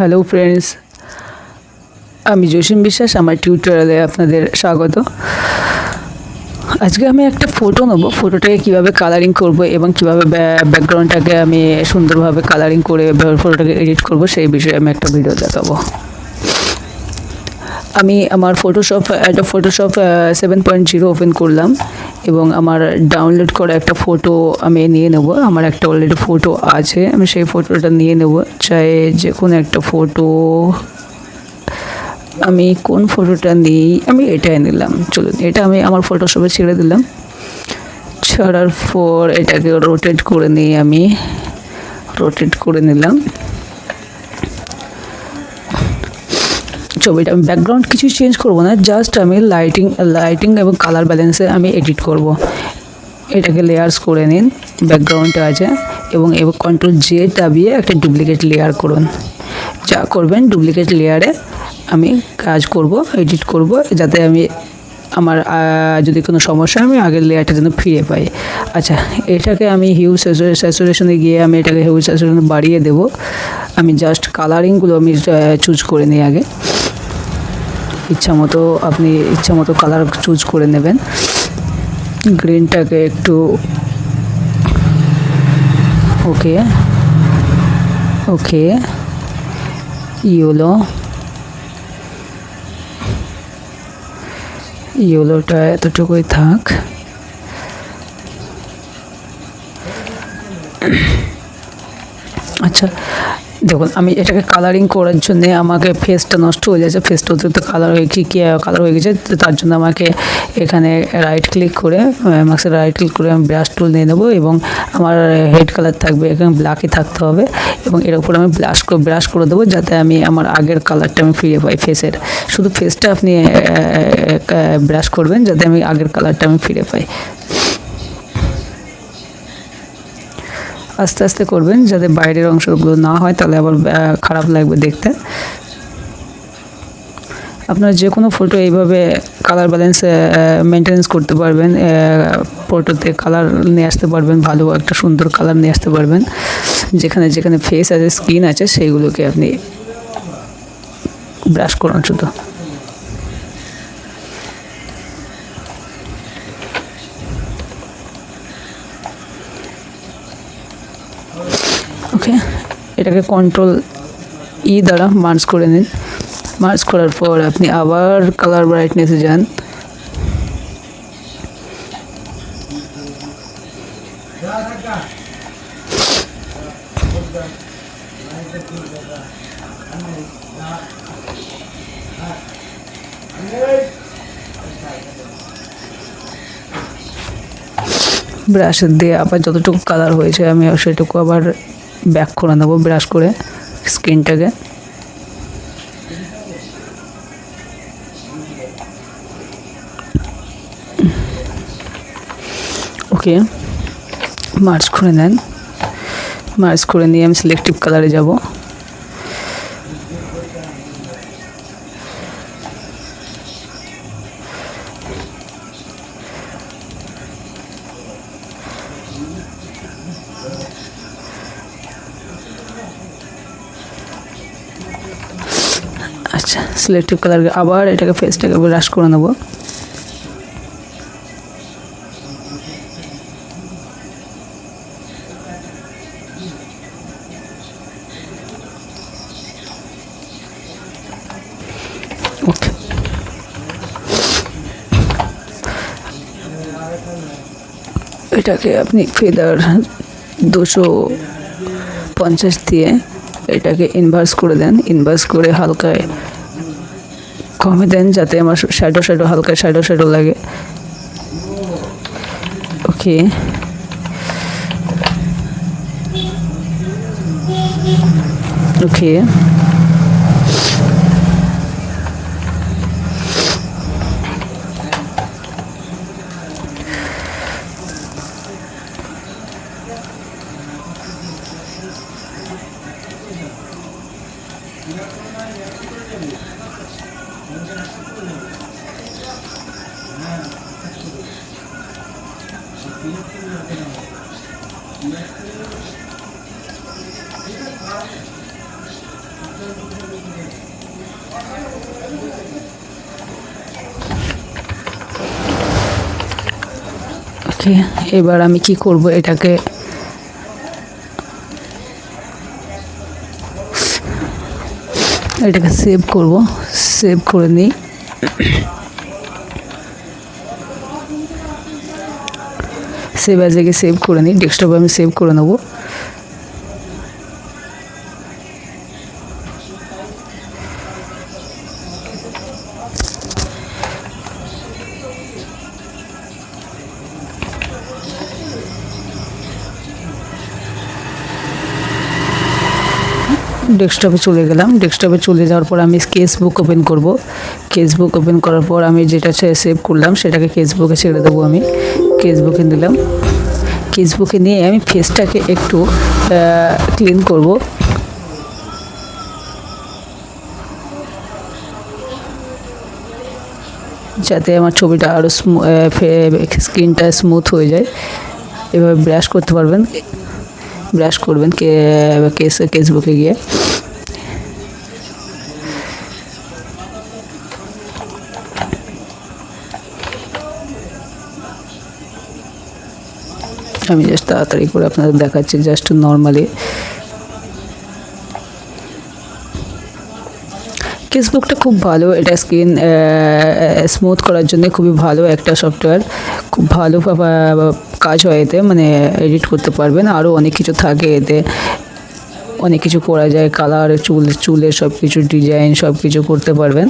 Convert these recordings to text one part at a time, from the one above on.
Hello friends, আমি জসিম বিশ্বাস। আমার টিউটোরিয়ালে আপনাদের স্বাগত। আজকে আমি একটা ফটো নেব, ফটোটাকে কীভাবে কালারিং করব এবং কীভাবে ব্যাকগ্রাউন্ডটাকে আমি সুন্দরভাবে কালারিং করে ফটোটাকে এডিট করব সেই বিষয়ে আমি একটা ভিডিও দেখাবো। আমি আমার Adobe Photoshop 7.0 ওপেন করলাম এবং আমার ডাউনলোড করা একটা ফটো আমি নিয়ে নেব। আমার একটা অলরেডি ফটো আছে, আমি সেই ফটোটা নিয়ে নেব। চাই যে কোনো একটা ফটো, আমি কোন ফটোটা নিই, আমি এটাই নিলাম। চলুন, এটা আমি আমার ফটোশপে ছেড়ে দিলাম। ছাড়ার পর এটাকে রোটেট করে নিই, আমি রোটেট করে নিলাম ছবিটা। আমি ব্যাকগ্রাউন্ড কিছু চেঞ্জ করব না, জাস্ট আমি লাইটিং এবং কালার ব্যালেন্সে আমি এডিট করব। এটাকে লেয়ার্স করে নিন, ব্যাকগ্রাউন্ডটা আছে, এবং কন্ট্রোল জে দাবিয়ে একটা ডুপ্লিকেট লেয়ার করুন। যা করবেন ডুপ্লিকেট লেয়ারে আমি কাজ করব, এডিট করব, যাতে আমি আমার যদি কোনো সমস্যা আমি আগের লেয়ারটা যেন ফিরে পাই। আচ্ছা, এটাকে আমি হিউ স্যাচুরেশনে গিয়ে আমি এটাকে হিউ স্যাচুরেশন বাড়িয়ে দেব। আমি জাস্ট কালারিংগুলো আমি চুজ করে নিই আগে। আপনি ইচ্ছা মতো কালার চুজ করে নেবেন। গ্রিনটাকে একটু ওকে, ইয়েলোটা এতটুকুই থাক। আচ্ছা, দেখুন, আমি এটাকে কালারিং করার জন্যে আমাকে ফেসটা নষ্ট হয়ে যাচ্ছে, ফেসটা অতিরিক্ত কালার হয়ে গেছে। তার জন্য আমাকে এখানে রাইট ক্লিক করে আমি ব্রাশ টুল নিয়ে নেবো, এবং আমার হেড কালার থাকবে এখানে ব্ল্যাকই থাকতে হবে, এবং এর উপর আমি ব্রাশ করে দেবো, যাতে আমি আমার আগের কালারটা আমি ফিরে পাই ফেসের। শুধু ফেসটা আপনি ব্রাশ করবেন, যাতে আমি আগের কালারটা আমি ফিরে পাই। আস্তে আস্তে করবেন, যাতে বাইরের অংশগুলো না হয়, তাহলে আবার খারাপ লাগবে দেখতে। আপনারা যে কোনো ফটো এইভাবে কালার ব্যালেন্স মেনটেন্স করতে পারবেন, ফটোতে কালার নিয়ে আসতে পারবেন, ভালো একটা সুন্দর কালার নিয়ে আসতে পারবেন। যেখানে যেখানে ফেস আছে, স্কিন আছে, সেইগুলোকে আপনি ব্রাশ করুন শুধু। ওকে, এটাকে কন্ট্রোল ই দ্বারা মার্জ করে নিন। মার্জ করার পর আপনি আবার কালার ব্রাইটনেসে যান। ব্রাশ দিয়ে আবার যতটুকু কালার হয়েছে আমি সেটুকু আবার ব্যাক করে নেবো ব্রাশ করে স্ক্রিনটাকে। ওকে, মার্জ করে নেন। মার্জ করে নিয়ে আমি সিলেক্টিভ কালারে যাব। আচ্ছা, সিলেক্টিভ কালার আবার এটাকে ফেসটাকে ব্রাশ করে নেব। ওকে, এটাকে আপনি ফেদার 250 দিয়ে এটাকে ইনভার্স করে দেন। ইনভার্স করে হালকায় কমে দেন, যাতে আমার হালকা শ্যাডো লাগে। ওকে, ওকে, এবার আমি কি করব, এটাকে সেভ করব। সেভ করে নিই। সেভ অ্যাজ এ সেভ করে নিই, ডেস্কটপে আমি সেভ করে নেব। ডেস্কটপে চলে গেলাম। ডেস্কটপে চলে যাওয়ার পর আমি স্কেচবুক ওপেন করব। স্কেচবুক ওপেন করার পর আমি যেটা সেভ করলাম সেটাকে স্কেচবুকে ছেড়ে দেবো। আমি স্কেচবুকে দিলাম। স্কেচবুকে নিয়ে আমি ফেসটাকে একটু ক্লিন করব। যাতে আমার ছবিটা আরও স্ক্রিনটা স্মুথ হয়ে যায়। এভাবে ব্রাশ করতে পারবেন, ব্রাশ করবেন স্কেচবুকে গিয়ে। আমি জাস্ট তাড়াতাড়ি করে আপনাদের দেখাচ্ছি, জাস্ট নর্মালি। স্কেচবুকটা খুব ভালো, এটা স্ক্রিন স্মুথ করার জন্য খুবই ভালো একটা সফটওয়্যার। খুব ভালো কাজ হয় এতে, মানে এডিট করতে পারবেন। আরও অনেক কিছু থাকে এতে, অনেক কিছু করা যায়। কালার, চুলের সব কিছু ডিজাইন সব কিছু করতে পারবেন।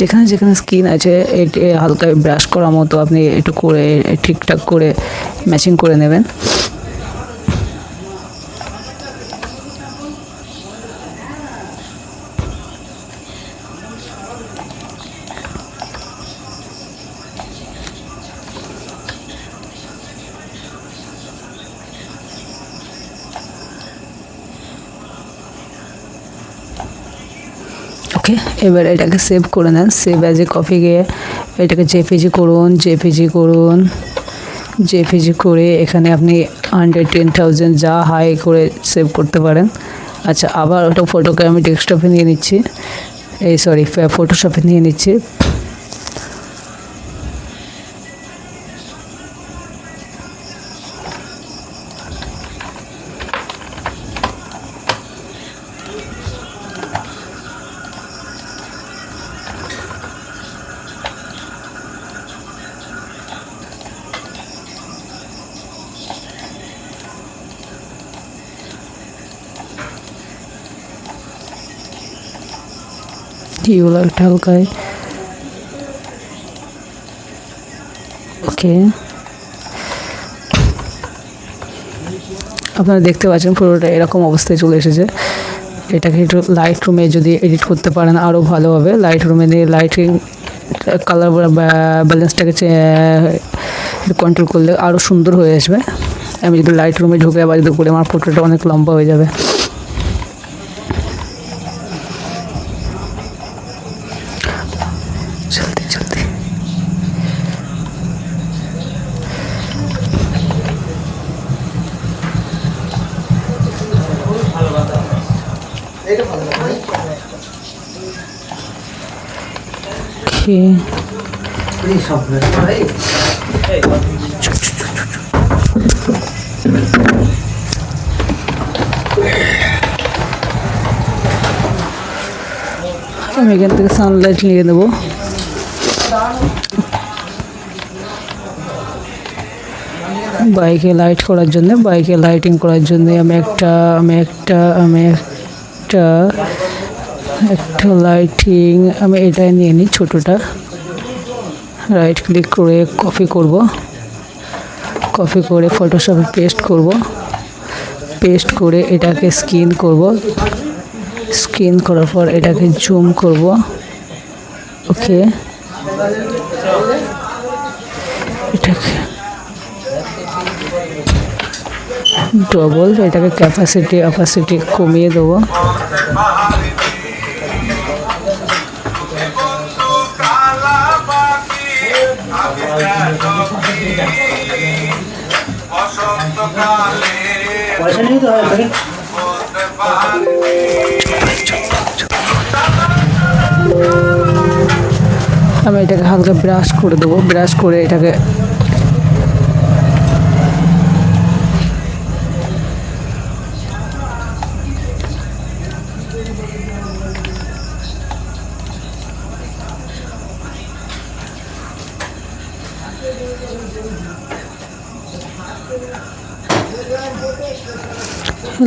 যেখানে যেখানে স্কিন আছে এটি হালকা ব্রাশ করার মতো আপনি একটু করে ঠিকঠাক করে ম্যাচিং করে নেবেন। ওকে, এবার এটাকে সেভ করে নেন। সেভ অ্যাজ এ কপি গিয়ে এটাকে জেপিজি করুন। জেপিজি করে এখানে আপনি 110,000 যা হাই করে সেভ করতে পারেন। আচ্ছা, আবার ওটা ফটোকে আমি ডেস্কটপে নিয়ে নিচ্ছি, ফটোশপে নিয়ে নিচ্ছি। এগুলো একটা হালকায় ওকে। আপনারা দেখতে পাচ্ছেন পুরোটা এরকম অবস্থায় চলে এসেছে। এটাকে একটু লাইট রুমে যদি এডিট করতে পারেন আরও ভালো হবে। লাইট রুমে নিয়ে লাইটিং কালার ব্যালেন্সটাকে কন্ট্রোল করলে আরও সুন্দর হয়ে আসবে। আমি যদি লাইট রুমে ঢুকে আবার যদি করে আমার ফটোটা অনেক লম্বা হয়ে যাবে। আমি এখান থেকে সানলাইট নিয়ে নেব। বাইকে লাইট করার জন্য, বাইকে লাইটিং করার জন্য আমি একটা লাইটিং আমি এটাই নিয়ে নিই, ছোটোটা। রাইট ক্লিক করে কপি করে ফটোশপে পেস্ট করে এটাকে স্ক্রিন করার পর এটাকে জুম করব। ওকে, এটাকে এটাকে অপাসিটি কমিয়ে দেবো। পয়সা নেই তো আমি এটাকে হালকা ব্রাশ করে দেবো, ব্রাশ করে এটাকে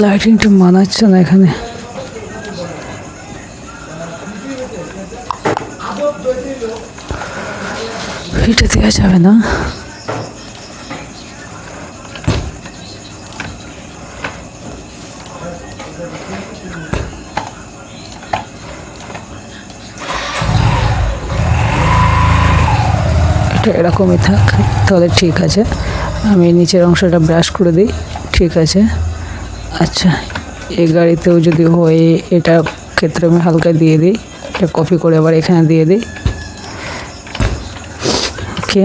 লাইটিংটা মানাচ্ছে না এখানে। এটা দেওয়া যাবে না। এটা এরকমই থাক, তাহলে ঠিক আছে। আমি নিচের অংশটা ব্রাশ করে দিই, ঠিক আছে। আচ্ছা, এই গাড়িতেও যদি হয় এটা ক্ষেত্রে আমি হালকা দিয়ে দিই, এটা কপি করে আবার এখানে দিয়ে দিই। ওকে,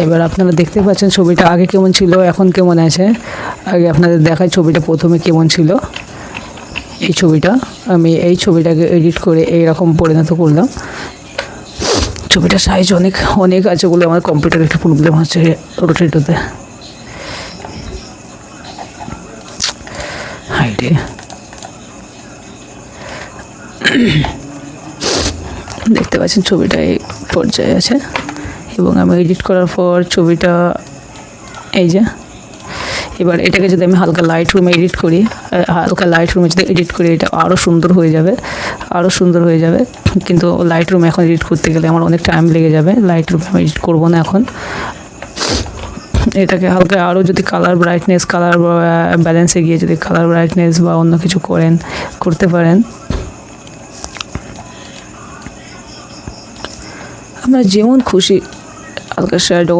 এবার আপনারা দেখতে পাচ্ছেন ছবিটা আগে কেমন ছিল, এখন কেমন আছে। আগে আপনাদের দেখায় ছবিটা প্রথমে কেমন ছিল। এই ছবিটা আমি এই ছবিটাকে এডিট করে এইরকম পরিণত করলাম। ছবিটা সাইজ অনেক অনেক আছে বলে আমার কম্পিউটারে একটু প্রবলেম হচ্ছে রোটেট হতে। হাইডে দেখতে পাচ্ছেন ছবিটা এই পর্যায়ে আছে, এবং আমি এডিট করার পর ছবিটা এই যে। এবার এটাকে যদি আমি হালকা লাইট রুমে এডিট করি, হালকা লাইট রুমে যদি এডিট করি, এটা আরও সুন্দর হয়ে যাবে, আরও সুন্দর হয়ে যাবে। কিন্তু লাইট রুমে এখন এডিট করতে গেলে আমার অনেক টাইম লেগে যাবে, লাইট রুমে আমি এডিট করবো না এখন। এটাকে হালকা আরও যদি কালার ব্রাইটনেস, কালার ব্যালেন্সে গিয়ে যদি কালার ব্রাইটনেস বা অন্য কিছু করতে পারেন, আমরা যেমন খুশি। হালকা শ্যাডো,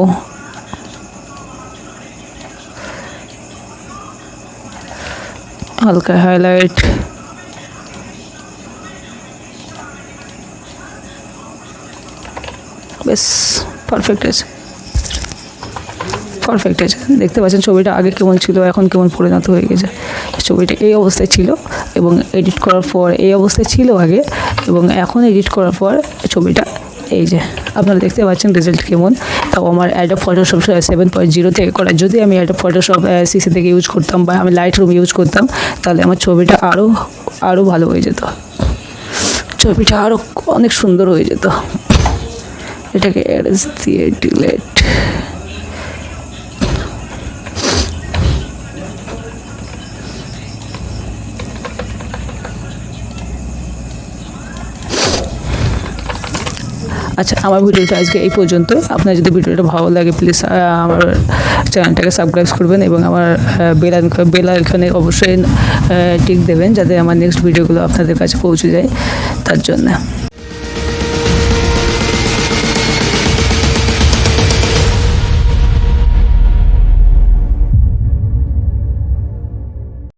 হালকা হাইলাইট, বেশ পারফেক্ট আছে, পারফেক্ট আছে। দেখতে পাচ্ছেন ছবিটা আগে কেমন ছিল, এখন কেমন পরিণত হয়ে গেছে। ছবিটা এই অবস্থায় ছিল এবং এডিট করার পর এই অবস্থায় ছিল আগে, এবং এখন এডিট করার পর ছবিটা এই যে আপনারা দেখতে পাচ্ছেন রেজাল্ট কেমন। তাও আমার অ্যাডোব ফটোশপ 7.0 থেকে করা। যদি আমি অ্যাডোব ফটোশপ সিসি থেকে ইউজ করতাম বা আমি লাইট রুম ইউজ করতাম, তাহলে আমার ছবিটা আরও ভালো হয়ে যেত, ছবিটা আরও অনেক সুন্দর হয়ে যেত। এটাকে এরেজ দিয়ে ডিলেট। আচ্ছা, আমার ভিডিওটা আজকে এই পর্যন্ত। আপনার যদি ভিডিওটা ভালো লাগে প্লিজ আমার চ্যানেলটাকে সাবস্ক্রাইব করবেন এবং আমার বেল আইকনে অবশ্যই টিক দেবেন, যাতে আমার নেক্সট ভিডিওগুলো আপনাদের কাছে পৌঁছে যায়, তার জন্য।